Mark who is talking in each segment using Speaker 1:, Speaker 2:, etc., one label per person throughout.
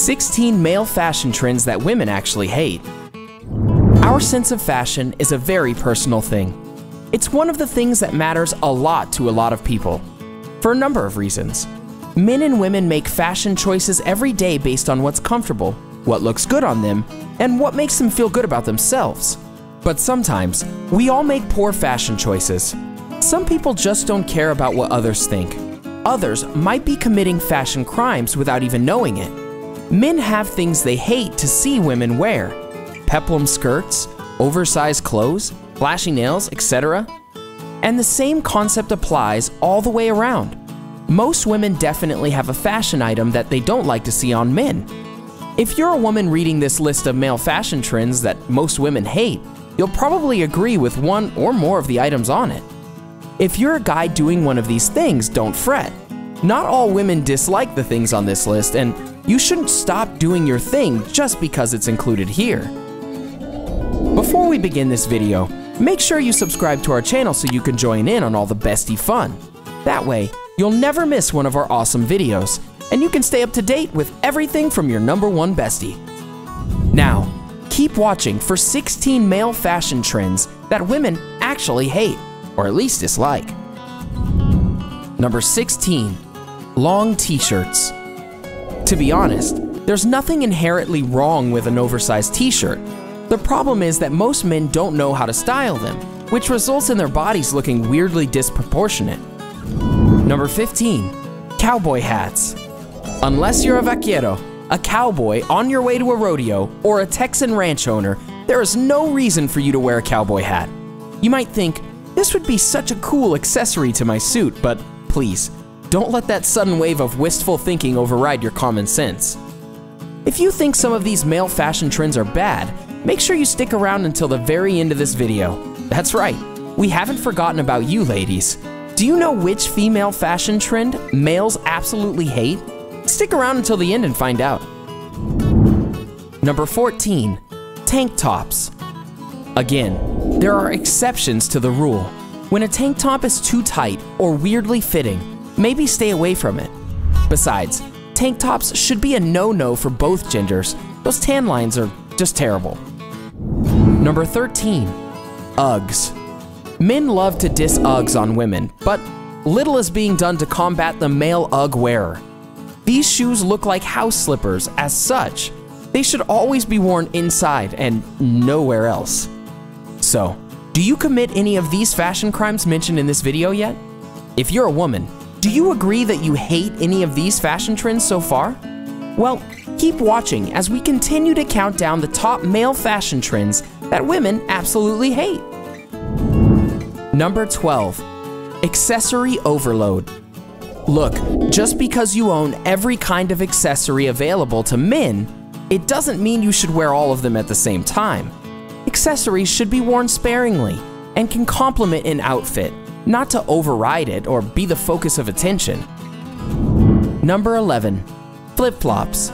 Speaker 1: 16 male fashion trends that women actually hate. Our sense of fashion is a very personal thing. It's one of the things that matters a lot to a lot of people, for a number of reasons. Men and women make fashion choices every day based on what's comfortable, what looks good on them, and what makes them feel good about themselves. But sometimes, we all make poor fashion choices. Some people just don't care about what others think. Others might be committing fashion crimes without even knowing it. Men have things they hate to see women wear. Peplum skirts, oversized clothes, flashy nails, etc. And the same concept applies all the way around. Most women definitely have a fashion item that they don't like to see on men. If you're a woman reading this list of male fashion trends that most women hate, you'll probably agree with one or more of the items on it. If you're a guy doing one of these things, don't fret. Not all women dislike the things on this list, and you shouldn't stop doing your thing just because it's included here. Before we begin this video, make sure you subscribe to our channel so you can join in on all the bestie fun. That way, you'll never miss one of our awesome videos, and you can stay up to date with everything from your #1 bestie. Now, keep watching for 16 male fashion trends that women actually hate, or at least dislike. Number 16. Long t-shirts. To be honest, there's nothing inherently wrong with an oversized t-shirt. The problem is that most men don't know how to style them, which results in their bodies looking weirdly disproportionate. Number 15. Cowboy hats. Unless you're a vaquero, a cowboy on your way to a rodeo, or a Texan ranch owner, there is no reason for you to wear a cowboy hat. You might think, this would be such a cool accessory to my suit, but please, don't let that sudden wave of wistful thinking override your common sense. If you think some of these male fashion trends are bad, make sure you stick around until the very end of this video. That's right, we haven't forgotten about you ladies. Do you know which female fashion trend males absolutely hate? Stick around until the end and find out. Number 14. Tank tops. Again, there are exceptions to the rule. When a tank top is too tight or weirdly fitting, maybe stay away from it. Besides, tank tops should be a no-no for both genders. Those tan lines are just terrible. Number 13. Uggs. Men love to diss Uggs on women, but little is being done to combat the male Ugg wearer. These shoes look like house slippers as such. They should always be worn inside and nowhere else. So, do you commit any of these fashion crimes mentioned in this video yet? If you're a woman, do you agree that you hate any of these fashion trends so far? Well, keep watching as we continue to count down the top male fashion trends that women absolutely hate. Number 12. Accessory Overload. Look, just because you own every kind of accessory available to men, it doesn't mean you should wear all of them at the same time. Accessories should be worn sparingly and can complement an outfit, not to override it or be the focus of attention. Number 11. Flip-flops.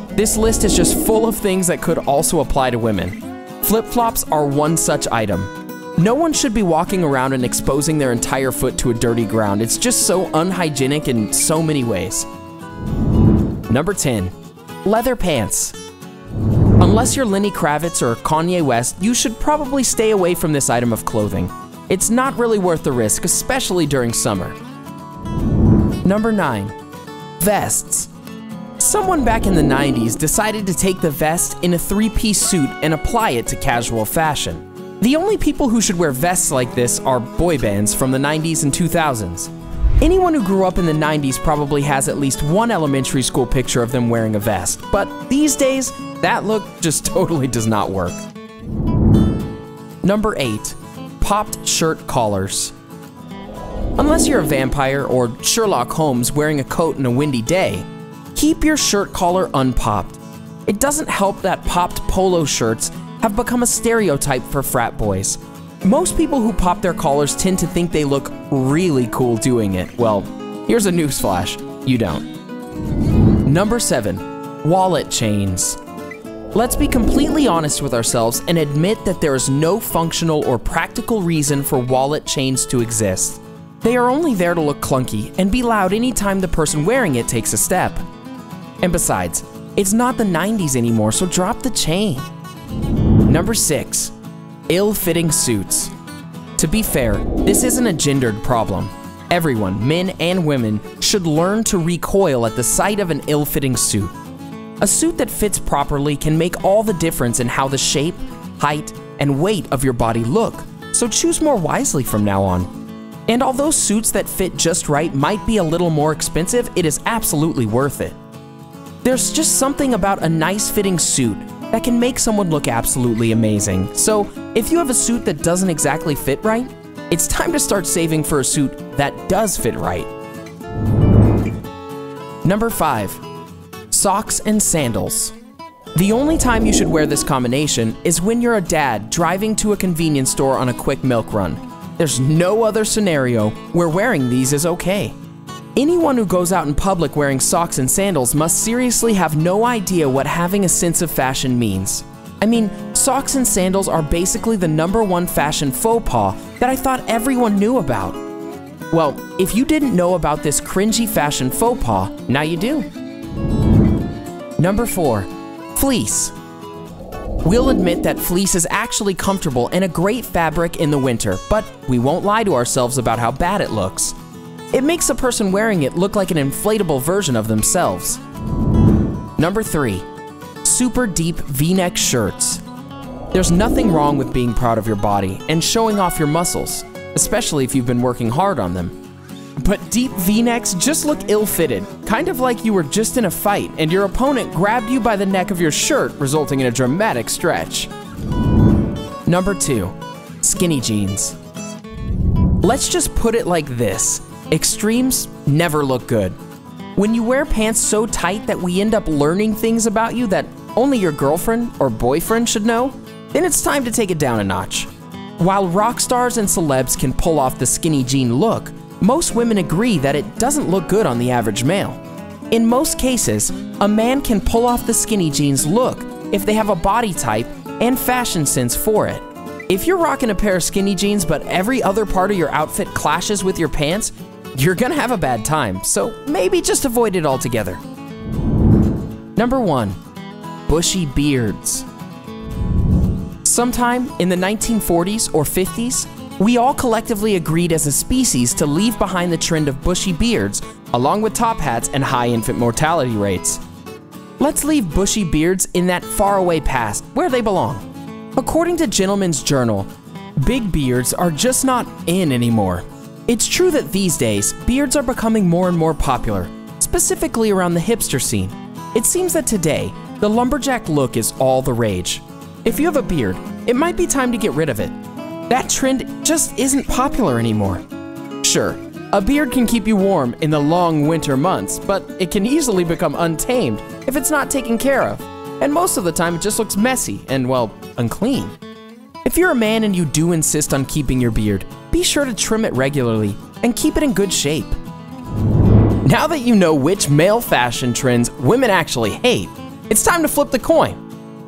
Speaker 1: This list is just full of things that could also apply to women. Flip-flops are one such item. No one should be walking around and exposing their entire foot to a dirty ground. It's just so unhygienic in so many ways. Number 10. Leather pants. Unless you're Lenny Kravitz or Kanye West, you should probably stay away from this item of clothing. It's not really worth the risk, especially during summer. Number 9. Vests. Someone back in the 90s decided to take the vest in a 3-piece suit and apply it to casual fashion. The only people who should wear vests like this are boy bands from the 90s and 2000s. Anyone who grew up in the 90s probably has at least one elementary school picture of them wearing a vest, but these days, that look just totally does not work. Number 8. Popped shirt collars. Unless you're a vampire or Sherlock Holmes wearing a coat in a windy day, keep your shirt collar unpopped. It doesn't help that popped polo shirts have become a stereotype for frat boys. Most people who pop their collars tend to think they look really cool doing it. Well, here's a newsflash, you don't. Number 7. Wallet chains. Let's be completely honest with ourselves and admit that there is no functional or practical reason for wallet chains to exist. They are only there to look clunky and be loud anytime the person wearing it takes a step. And besides, It's not the 90s anymore, so drop the chain. Number 6. Ill-fitting suits. To be fair, this isn't a gendered problem. Everyone, men and women, should learn to recoil at the sight of an ill-fitting suit. A suit that fits properly can make all the difference in how the shape, height, and weight of your body look, so choose more wisely from now on. And although suits that fit just right might be a little more expensive, it is absolutely worth it. There's just something about a nice fitting suit that can make someone look absolutely amazing. So if you have a suit that doesn't exactly fit right, it's time to start saving for a suit that does fit right. Number 5. Socks and sandals. The only time you should wear this combination is when you're a dad driving to a convenience store on a quick milk run. There's no other scenario where wearing these is okay. Anyone who goes out in public wearing socks and sandals must seriously have no idea what having a sense of fashion means. I mean, socks and sandals are basically the #1 fashion faux pas that I thought everyone knew about. Well, if you didn't know about this cringy fashion faux pas, now you do. Number 4. Fleece. We'll admit that fleece is actually comfortable and a great fabric in the winter, but we won't lie to ourselves about how bad it looks. It makes a person wearing it look like an inflatable version of themselves. Number 3. Super deep V-neck shirts. There's nothing wrong with being proud of your body and showing off your muscles, especially if you've been working hard on them. But deep V-necks just look ill-fitted, kind of like you were just in a fight and your opponent grabbed you by the neck of your shirt, resulting in a dramatic stretch. Number 2. Skinny jeans. Let's just put it like this. Extremes never look good. When you wear pants so tight that we end up learning things about you that only your girlfriend or boyfriend should know, then it's time to take it down a notch. While rock stars and celebs can pull off the skinny jean look, most women agree that it doesn't look good on the average male. In most cases, a man can pull off the skinny jeans look if they have a body type and fashion sense for it. If you're rocking a pair of skinny jeans but every other part of your outfit clashes with your pants, you're gonna have a bad time, so maybe just avoid it altogether. Number 1. Bushy beards. Sometime in the 1940s or 50s, we all collectively agreed as a species to leave behind the trend of bushy beards, along with top hats and high infant mortality rates. Let's leave bushy beards in that faraway past, where they belong. According to Gentleman's Journal, big beards are just not in anymore. It's true that these days, beards are becoming more and more popular, specifically around the hipster scene. It seems that today, the lumberjack look is all the rage. If you have a beard, it might be time to get rid of it. That trend just isn't popular anymore. Sure, a beard can keep you warm in the long winter months, but it can easily become untamed if it's not taken care of. And most of the time it just looks messy and, well, unclean. If you're a man and you do insist on keeping your beard, be sure to trim it regularly and keep it in good shape. Now that you know which male fashion trends women actually hate, it's time to flip the coin.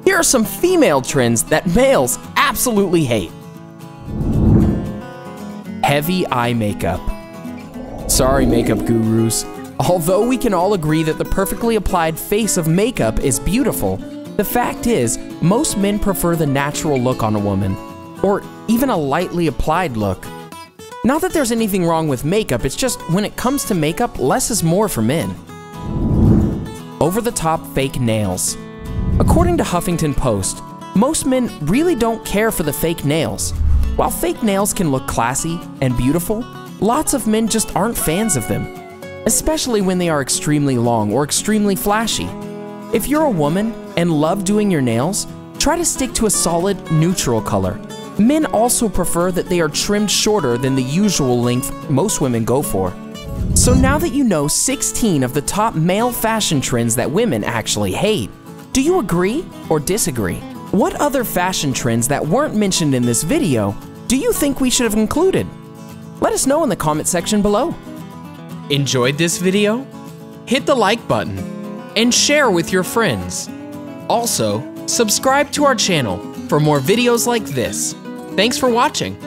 Speaker 1: Here are some female trends that males absolutely hate. Heavy eye makeup. Sorry, makeup gurus. Although we can all agree that the perfectly applied face of makeup is beautiful, the fact is, most men prefer the natural look on a woman, or even a lightly applied look. Not that there's anything wrong with makeup, it's just when it comes to makeup, less is more for men. Over-the-top fake nails. According to Huffington Post, most men really don't care for the fake nails. While fake nails can look classy and beautiful, lots of men just aren't fans of them, especially when they are extremely long or extremely flashy. If you're a woman and love doing your nails, try to stick to a solid, neutral color. Men also prefer that they are trimmed shorter than the usual length most women go for. So now that you know 16 of the top male fashion trends that women actually hate, do you agree or disagree? What other fashion trends that weren't mentioned in this video do you think we should have included? Let us know in the comment section below. Enjoyed this video? Hit the like button and share with your friends. Also, subscribe to our channel for more videos like this. Thanks for watching.